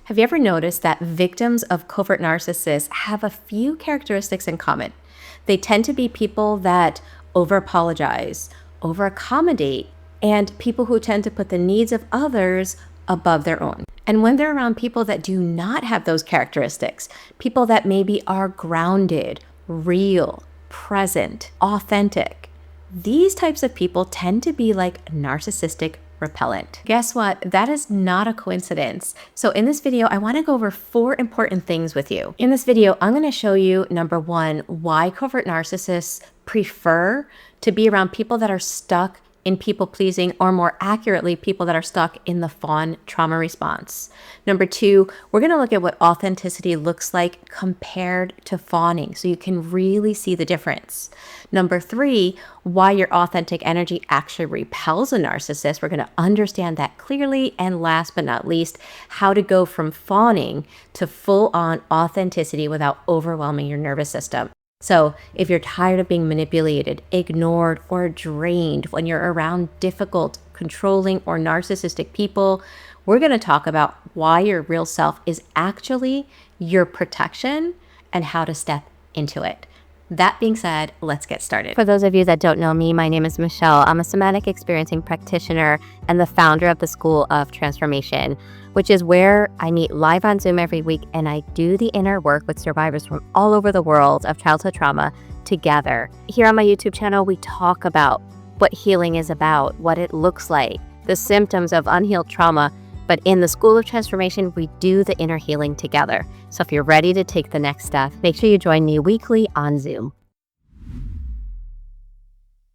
Have you ever noticed that victims of covert narcissists have a few characteristics in common? They tend to be people that over-apologize, over-accommodate, and people who tend to put the needs of others above their own. And when they're around people that do not have those characteristics, people that maybe are grounded, real, present, authentic, these types of people tend to be like narcissistic repellent. Guess what? That is not a coincidence. So in this video, I want to go over 4 important things with you. In this video, I'm going to show you, number 1, why covert narcissists prefer to be around people that are stuck in people-pleasing, or more accurately, people that are stuck in the fawn trauma response. Number 2, we're going to look at what authenticity looks like compared to fawning, so you can really see the difference. Number 3, why your authentic energy actually repels a narcissist. We're going to understand that clearly. And last but not least, how to go from fawning to full-on authenticity without overwhelming your nervous system. So if you're tired of being manipulated, ignored, or drained when you're around difficult, controlling, or narcissistic people, we're going to talk about why your real self is actually your protection and how to step into it. That being said, let's get started. For those of you that don't know me, my name is Michele. I'm a somatic experiencing practitioner and the founder of the School of Transformation, which is where I meet live on Zoom every week and I do the inner work with survivors from all over the world of childhood trauma together. Here on my YouTube channel, we talk about what healing is about, what it looks like, the symptoms of unhealed trauma. But in the School of Transformation, we do the inner healing together. So if you're ready to take the next step, make sure you join me weekly on Zoom.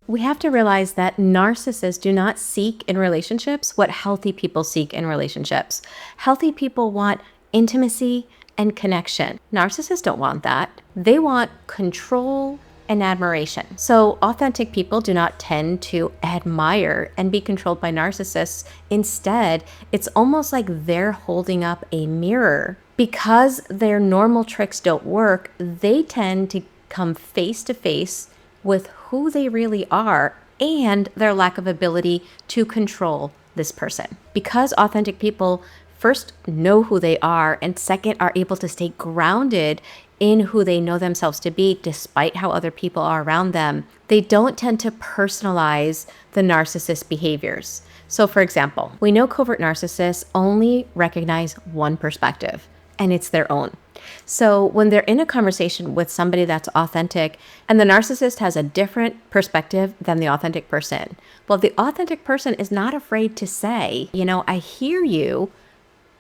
We have to realize that narcissists do not seek in relationships what healthy people seek in relationships. Healthy people want intimacy and connection. Narcissists don't want that. They want control and admiration. So authentic people do not tend to admire and be controlled by narcissists. Instead, it's almost like they're holding up a mirror. Because their normal tricks don't work, they tend to come face to face with who they really are and their lack of ability to control this person. Because authentic people first know who they are and second are able to stay grounded in who they know themselves to be despite how other people are around them, they don't tend to personalize the narcissist behaviors. So for example, we know covert narcissists only recognize one perspective, and it's their own. So when they're in a conversation with somebody that's authentic and the narcissist has a different perspective than the authentic person, well, the authentic person is not afraid to say, I hear you,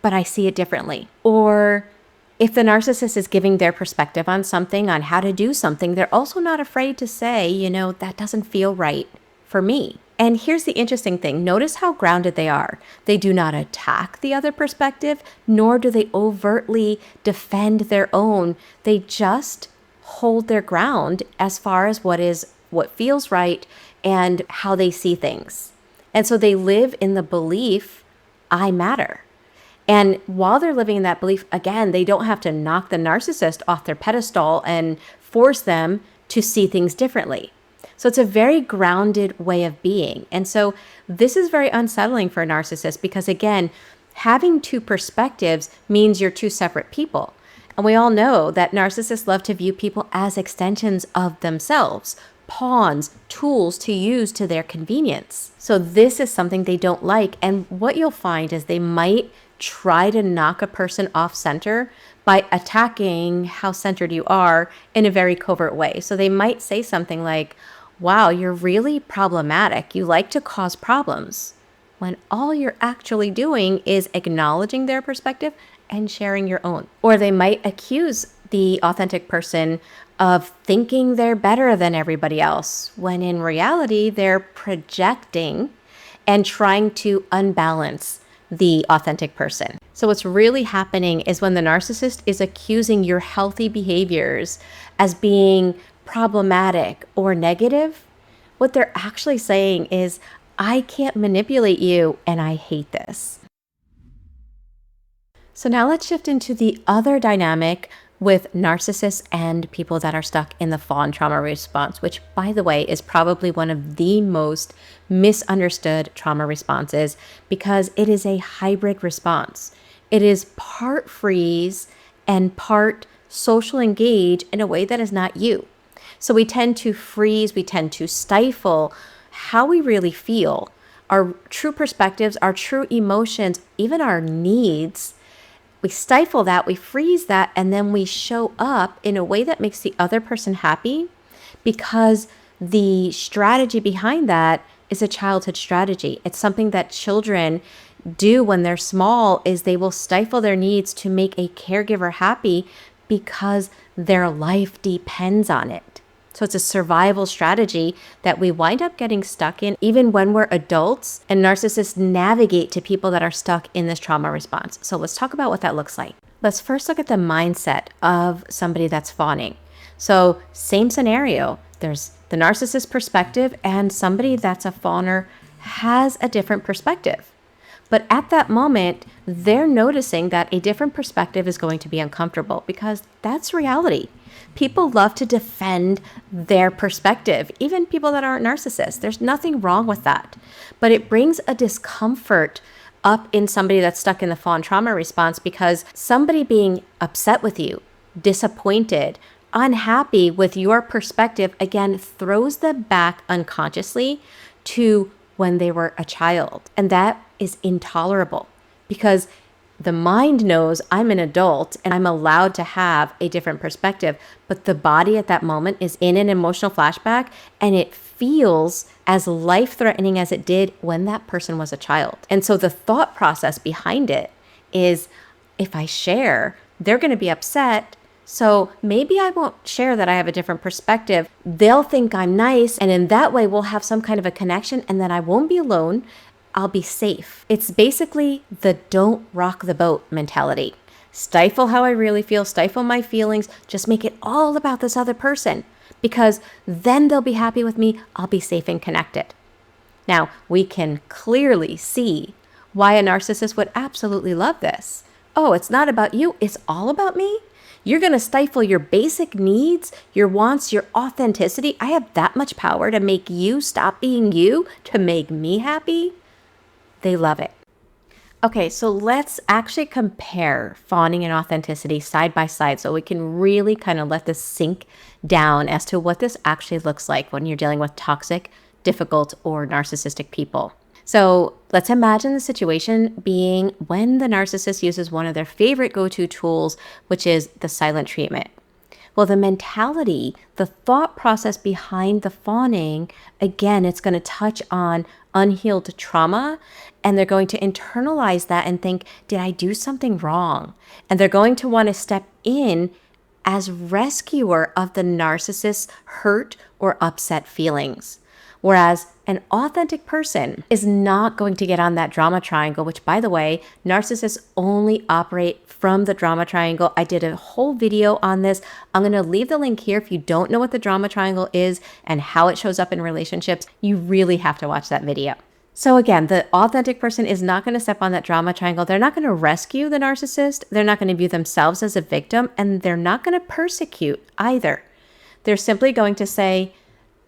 but I see it differently. Or if the narcissist is giving their perspective on something, on how to do something, they're also not afraid to say, that doesn't feel right for me. And here's the interesting thing. Notice how grounded they are. They do not attack the other perspective, nor do they overtly defend their own. They just hold their ground as far as what feels right and how they see things. And so they live in the belief, I matter. And while they're living in that belief, again, they don't have to knock the narcissist off their pedestal and force them to see things differently. So it's a very grounded way of being. And so this is very unsettling for a narcissist because, again, having two perspectives means you're two separate people. And we all know that narcissists love to view people as extensions of themselves, pawns, tools to use to their convenience. So this is something they don't like. And what you'll find is they might try to knock a person off center by attacking how centered you are in a very covert way. So they might say something like, wow, you're really problematic. You like to cause problems, when all you're actually doing is acknowledging their perspective and sharing your own. Or they might accuse the authentic person of thinking they're better than everybody else, when in reality, they're projecting and trying to unbalance the authentic person. So what's really happening is when the narcissist is accusing your healthy behaviors as being problematic or negative, what they're actually saying is, I can't manipulate you and I hate this. So now let's shift into the other dynamic with narcissists and people that are stuck in the fawn trauma response, which, by the way, is probably one of the most misunderstood trauma responses because it is a hybrid response. It is part freeze and part social engage in a way that is not you. So we tend to freeze, we tend to stifle how we really feel, our true perspectives, our true emotions, even our needs. We stifle that, we freeze that, and then we show up in a way that makes the other person happy, because the strategy behind that is a childhood strategy. It's something that children do when they're small, is they will stifle their needs to make a caregiver happy because their life depends on it. So it's a survival strategy that we wind up getting stuck in even when we're adults, and narcissists navigate to people that are stuck in this trauma response. So let's talk about what that looks like. Let's first look at the mindset of somebody that's fawning. So same scenario, there's the narcissist perspective, and somebody that's a fawner has a different perspective. But at that moment, they're noticing that a different perspective is going to be uncomfortable, because that's reality. People love to defend their perspective, even people that aren't narcissists. There's nothing wrong with that. But it brings a discomfort up in somebody that's stuck in the fawn trauma response, because somebody being upset with you, disappointed, unhappy with your perspective, again, throws them back unconsciously to when they were a child. And that is intolerable, because the mind knows I'm an adult and I'm allowed to have a different perspective, but the body at that moment is in an emotional flashback, and it feels as life-threatening as it did when that person was a child. And so the thought process behind it is, if I share, they're going to be upset. So maybe I won't share that I have a different perspective. They'll think I'm nice, and in that way we'll have some kind of a connection, and then I won't be alone. I'll be safe. It's basically the don't rock the boat mentality. Stifle how I really feel, stifle my feelings, just make it all about this other person, because then they'll be happy with me. I'll be safe and connected. Now, we can clearly see why a narcissist would absolutely love this. Oh, it's not about you, it's all about me? You're going to stifle your basic needs, your wants, your authenticity. I have that much power to make you stop being you, to make me happy? They love it. Okay, so let's actually compare fawning and authenticity side by side, so we can really kind of let this sink down as to what this actually looks like when you're dealing with toxic, difficult, or narcissistic people. So let's imagine the situation being when the narcissist uses one of their favorite go-to tools, which is the silent treatment. Well, the mentality, the thought process behind the fawning, again, it's going to touch on unhealed trauma, and they're going to internalize that and think, did I do something wrong? And they're going to want to step in as rescuer of the narcissist's hurt or upset feelings. Whereas an authentic person is not going to get on that drama triangle, which, by the way, narcissists only operate from the drama triangle. I did a whole video on this. I'm going to leave the link here. If you don't know what the drama triangle is and how it shows up in relationships, you really have to watch that video. So again, the authentic person is not going to step on that drama triangle. They're not going to rescue the narcissist. They're not going to view themselves as a victim, and they're not going to persecute either. They're simply going to say,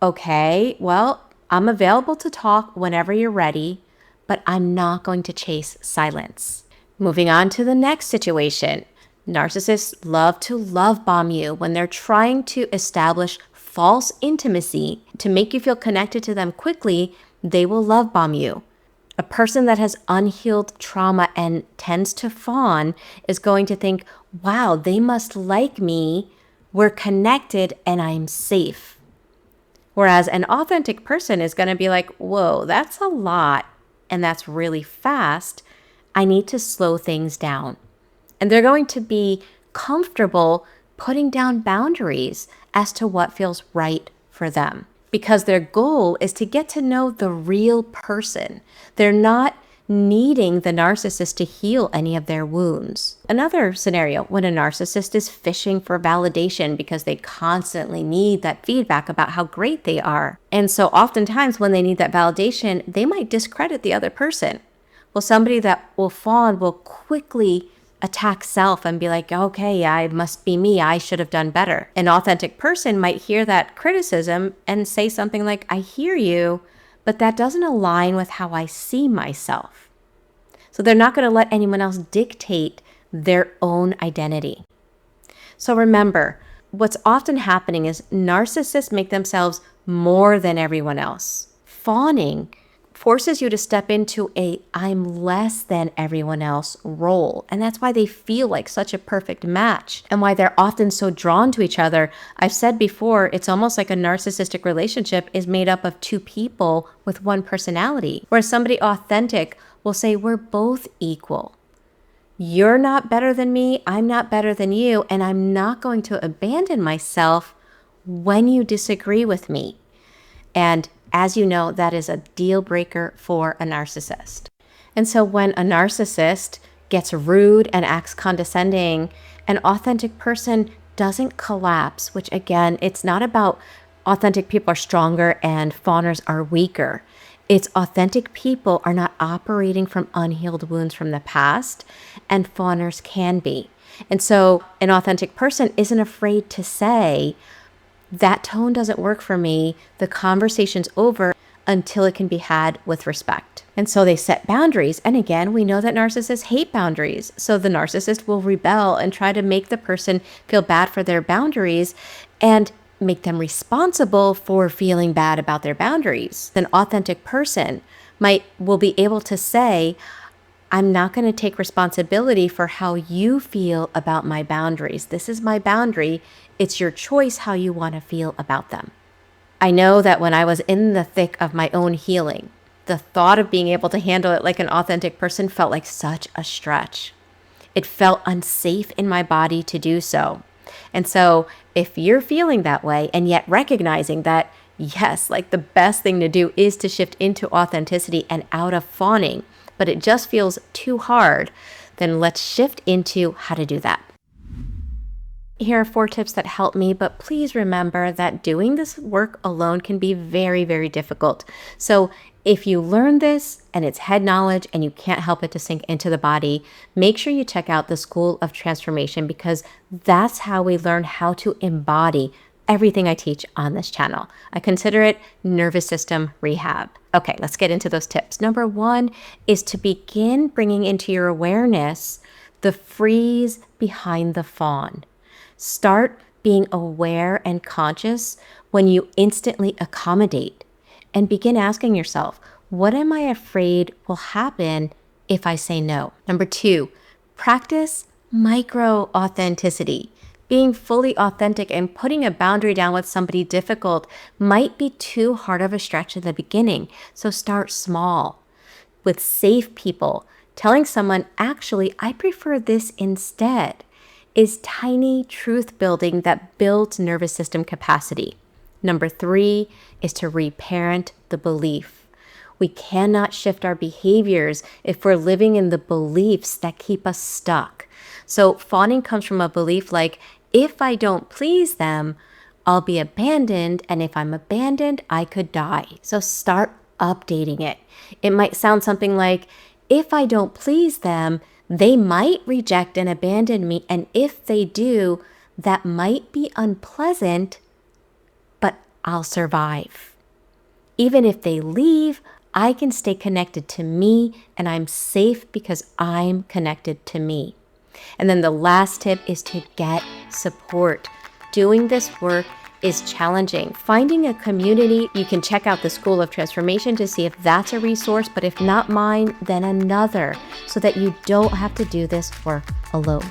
okay, well, I'm available to talk whenever you're ready, but I'm not going to chase silence. Moving on to the next situation. Narcissists love to love bomb you when they're trying to establish false intimacy to make you feel connected to them quickly. They will love bomb you. A person that has unhealed trauma and tends to fawn is going to think, wow, they must like me. We're connected and I'm safe. Whereas an authentic person is going to be like, whoa, that's a lot and that's really fast. I need to slow things down. And they're going to be comfortable putting down boundaries as to what feels right for them, because their goal is to get to know the real person. They're not needing the narcissist to heal any of their wounds. Another scenario, when a narcissist is fishing for validation because they constantly need that feedback about how great they are. And so oftentimes when they need that validation, they might discredit the other person. Well, somebody that will fawn will quickly attack self and be like, okay, yeah, it must be me. I should have done better. An authentic person might hear that criticism and say something like, I hear you, but that doesn't align with how I see myself. So they're not going to let anyone else dictate their own identity. So remember, what's often happening is narcissists make themselves more than everyone else. Fawning forces you to step into a I'm less than everyone else role. And that's why they feel like such a perfect match and why they're often so drawn to each other. I've said before, it's almost like a narcissistic relationship is made up of two people with one personality, whereas somebody authentic will say, we're both equal. You're not better than me, I'm not better than you, and I'm not going to abandon myself when you disagree with me. And as you know, that is a deal breaker for a narcissist. And so when a narcissist gets rude and acts condescending, an authentic person doesn't collapse, which again, it's not about authentic people are stronger and fawners are weaker. It's authentic people are not operating from unhealed wounds from the past, and fawners can be. And so an authentic person isn't afraid to say, that tone doesn't work for me. The conversation's over until it can be had with respect. And so they set boundaries. And again, we know that narcissists hate boundaries. So the narcissist will rebel and try to make the person feel bad for their boundaries and make them responsible for feeling bad about their boundaries. An authentic person will be able to say, I'm not going to take responsibility for how you feel about my boundaries. This is my boundary. It's your choice how you want to feel about them. I know that when I was in the thick of my own healing, the thought of being able to handle it like an authentic person felt like such a stretch. It felt unsafe in my body to do so. And so if you're feeling that way and yet recognizing that, yes, like the best thing to do is to shift into authenticity and out of fawning, but it just feels too hard, then let's shift into how to do that. Here are 4 tips that help me, but please remember that doing this work alone can be very, very difficult. So if you learn this and it's head knowledge and you can't help it to sink into the body, make sure you check out the School of Transformation, because that's how we learn how to embody everything I teach on this channel. I consider it nervous system rehab. Okay, let's get into those tips. Number 1 is to begin bringing into your awareness the freeze behind the fawn. Start being aware and conscious when you instantly accommodate, and begin asking yourself, what am I afraid will happen if I say no? Number 2, practice micro authenticity. Being fully authentic and putting a boundary down with somebody difficult might be too hard of a stretch at the beginning. So start small with safe people. Telling someone, actually, I prefer this instead, is tiny truth building that builds nervous system capacity. Number 3 is to reparent the belief. We cannot shift our behaviors if we're living in the beliefs that keep us stuck. So fawning comes from a belief like, if I don't please them, I'll be abandoned, and if I'm abandoned, I could die. So start updating it. It might sound something like, if I don't please them, they might reject and abandon me, and if they do, that might be unpleasant, but I'll survive. Even if they leave, I can stay connected to me, and I'm safe because I'm connected to me. And then the last tip is to get support. Doing this work is challenging. Finding a community, you can check out the School of Transformation to see if that's a resource, but if not mine, then another, so that you don't have to do this work alone.